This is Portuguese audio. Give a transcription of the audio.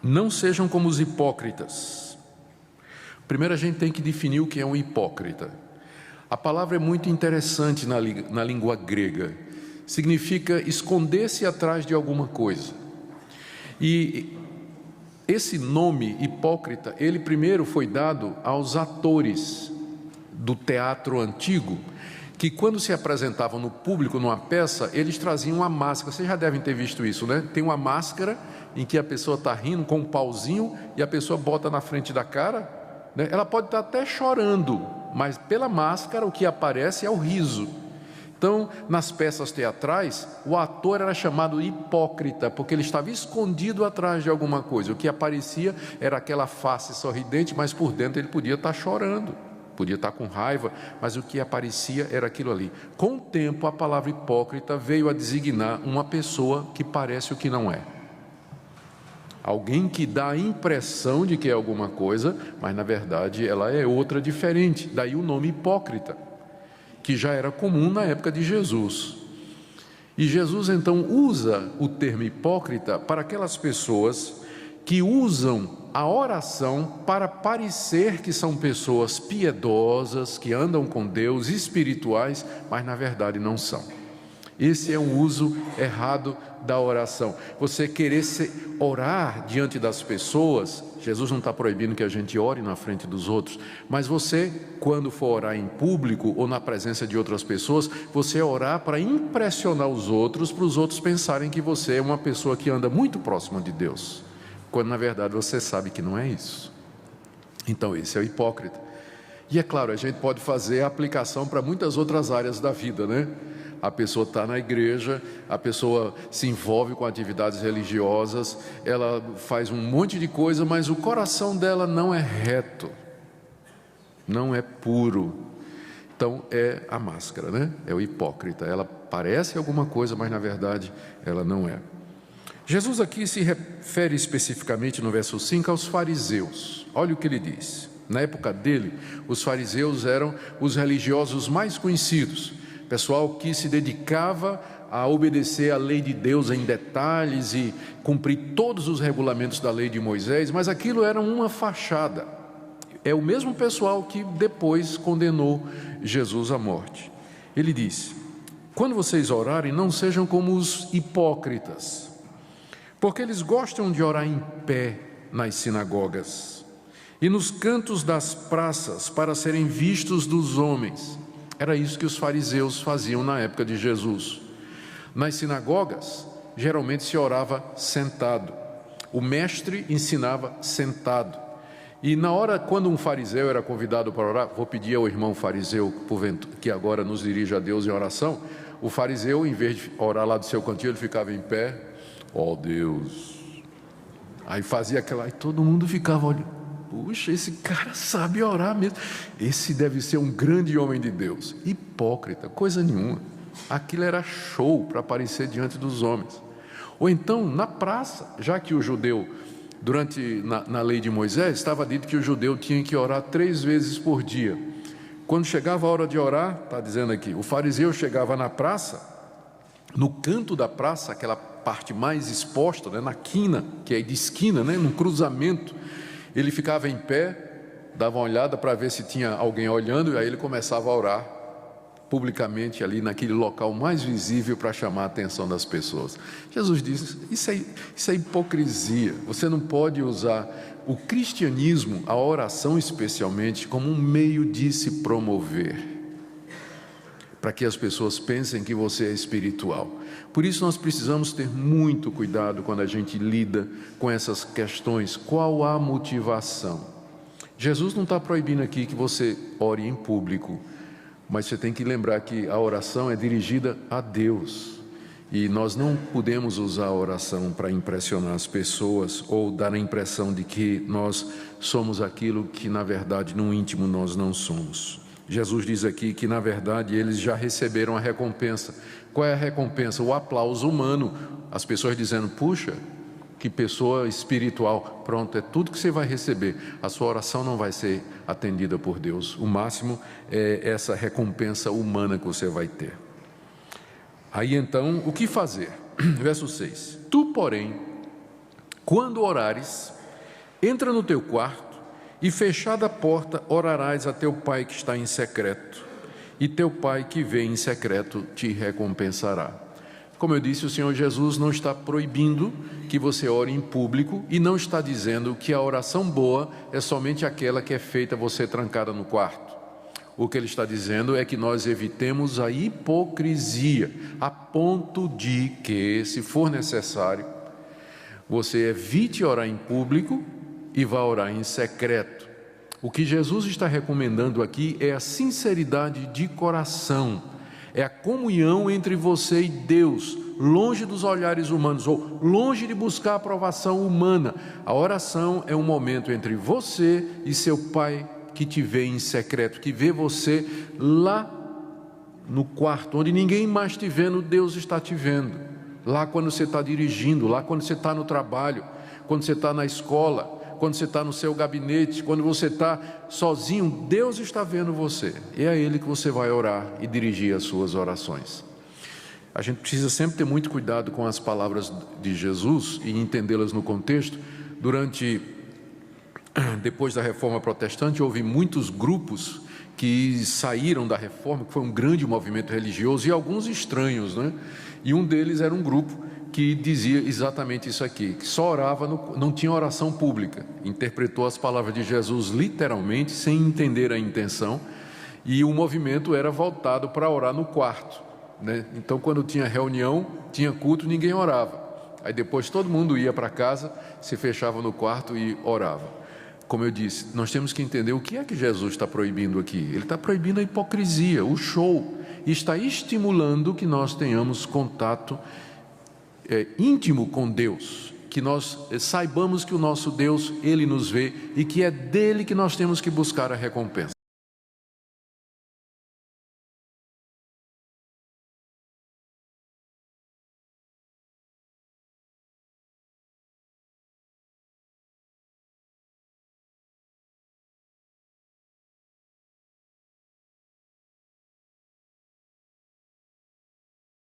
Não sejam como os hipócritas. Primeiro a gente tem que definir o que é um hipócrita. A palavra é muito interessante na língua grega. Significa esconder-se atrás de alguma coisa. E esse nome hipócrita, ele primeiro foi dado aos atores do teatro antigo, que quando se apresentavam no público numa peça, eles traziam uma máscara. Vocês já devem ter visto isso, né? Tem uma máscara em que a pessoa está rindo com um pauzinho e a pessoa bota na frente da cara, né? Ela pode estar até chorando, mas pela máscara o que aparece é o riso. Então, nas peças teatrais, o ator era chamado hipócrita, porque ele estava escondido atrás de alguma coisa. O que aparecia era aquela face sorridente, mas por dentro ele podia estar chorando, podia estar com raiva, mas o que aparecia era aquilo ali. Com o tempo, a palavra hipócrita veio a designar uma pessoa que parece o que não é. Alguém que dá a impressão de que é alguma coisa, mas na verdade ela é outra diferente. Daí o nome hipócrita, que já era comum na época de Jesus. E Jesus então usa o termo hipócrita para aquelas pessoas que usam a oração para parecer que são pessoas piedosas, que andam com Deus, espirituais, mas na verdade não são. Esse é um uso errado da oração. Você querer orar diante das pessoas, Jesus não está proibindo que a gente ore na frente dos outros, mas você, quando for orar em público ou na presença de outras pessoas, você orar para impressionar os outros, para os outros pensarem que você é uma pessoa que anda muito próxima de Deus, quando na verdade você sabe que não é isso. Então esse é o hipócrita. E é claro, a gente pode fazer a aplicação para muitas outras áreas da vida, né? A pessoa está na igreja, a pessoa se envolve com atividades religiosas, ela faz um monte de coisa, mas o coração dela não é reto, não é puro. Então é a máscara, né? É o hipócrita. Ela parece alguma coisa, mas na verdade ela não é. Jesus aqui se refere especificamente no verso 5 aos fariseus. Olha o que ele diz. Na época dele, os fariseus eram os religiosos mais conhecidos. Pessoal que se dedicava a obedecer a lei de Deus em detalhes e cumprir todos os regulamentos da lei de Moisés, mas aquilo era uma fachada. É o mesmo pessoal que depois condenou Jesus à morte. Ele diz: quando vocês orarem, não sejam como os hipócritas, porque eles gostam de orar em pé nas sinagogas e nos cantos das praças para serem vistos dos homens. Era isso que os fariseus faziam na época de Jesus. Nas sinagogas, geralmente se orava sentado. O mestre ensinava sentado. E na hora, quando um fariseu era convidado para orar, vou pedir ao irmão fariseu, que agora nos dirige a Deus em oração, o fariseu, em vez de orar lá do seu cantinho, ele ficava em pé, ó Deus. Aí fazia aquela, e todo mundo ficava olhando. Puxa, esse cara sabe orar mesmo. Esse deve ser um grande homem de Deus. Hipócrita, coisa nenhuma. Aquilo era show para aparecer diante dos homens. Ou então, na praça, já que o judeu, na lei de Moisés, estava dito que o judeu tinha que orar 3 vezes por dia. Quando chegava a hora de orar, está dizendo aqui, o fariseu chegava na praça, no canto da praça, aquela parte mais exposta, né, na quina, que é de esquina, né, no cruzamento, ele ficava em pé, dava uma olhada para ver se tinha alguém olhando, e aí ele começava a orar publicamente ali naquele local mais visível para chamar a atenção das pessoas. Jesus disse, isso é hipocrisia. Você não pode usar o cristianismo, a oração especialmente, como um meio de se promover, para que as pessoas pensem que você é espiritual. Por isso nós precisamos ter muito cuidado quando a gente lida com essas questões. Qual a motivação? Jesus não está proibindo aqui que você ore em público, mas você tem que lembrar que a oração é dirigida a Deus. E nós não podemos usar a oração para impressionar as pessoas ou dar a impressão de que nós somos aquilo que na verdade no íntimo nós não somos. Jesus diz aqui que na verdade eles já receberam a recompensa. Qual é a recompensa? O aplauso humano. As pessoas dizendo, puxa, que pessoa espiritual. Pronto, é tudo que você vai receber. A sua oração não vai ser atendida por Deus. O máximo é essa recompensa humana que você vai ter. Aí então, o que fazer? Verso 6. Tu, porém, Quando orares, entra no teu quarto e, fechada a porta, orarás a teu pai que está em secreto, e teu pai que vê em secreto te recompensará. Como eu disse, o Senhor Jesus não está proibindo que você ore em público e não está dizendo que a oração boa é somente aquela que é feita você trancada no quarto. O que ele está dizendo é que nós evitemos a hipocrisia, a ponto de que, se for necessário, você evite orar em público e vá orar em secreto. O que Jesus está recomendando aqui é a sinceridade de coração, é a comunhão entre você e Deus, longe dos olhares humanos, ou longe de buscar a aprovação humana. A oração é um momento entre você e seu Pai que te vê em secreto, que vê você lá no quarto, onde ninguém mais te vendo, Deus está te vendo. Lá quando você está dirigindo, lá quando você está no trabalho, quando você está na escola, quando você está no seu gabinete, quando você está sozinho, Deus está vendo você. E é a Ele que você vai orar e dirigir as suas orações. A gente precisa sempre ter muito cuidado com as palavras de Jesus e entendê-las no contexto. Depois da Reforma Protestante, houve muitos grupos que saíram da Reforma, que foi um grande movimento religioso, e alguns estranhos, né? E um deles era um grupo que dizia exatamente isso aqui, que só orava, não tinha oração pública, interpretou as palavras de Jesus literalmente, sem entender a intenção, e o movimento era voltado para orar no quarto, né? Então, quando tinha reunião, tinha culto, ninguém orava. Aí depois todo mundo ia para casa, se fechava no quarto e orava. Como eu disse, nós temos que entender o que é que Jesus está proibindo aqui. Ele está proibindo a hipocrisia, o show, e está estimulando que nós tenhamos contato íntimo com Deus, que nós saibamos que o nosso Deus, Ele nos vê e que é dele que nós temos que buscar a recompensa.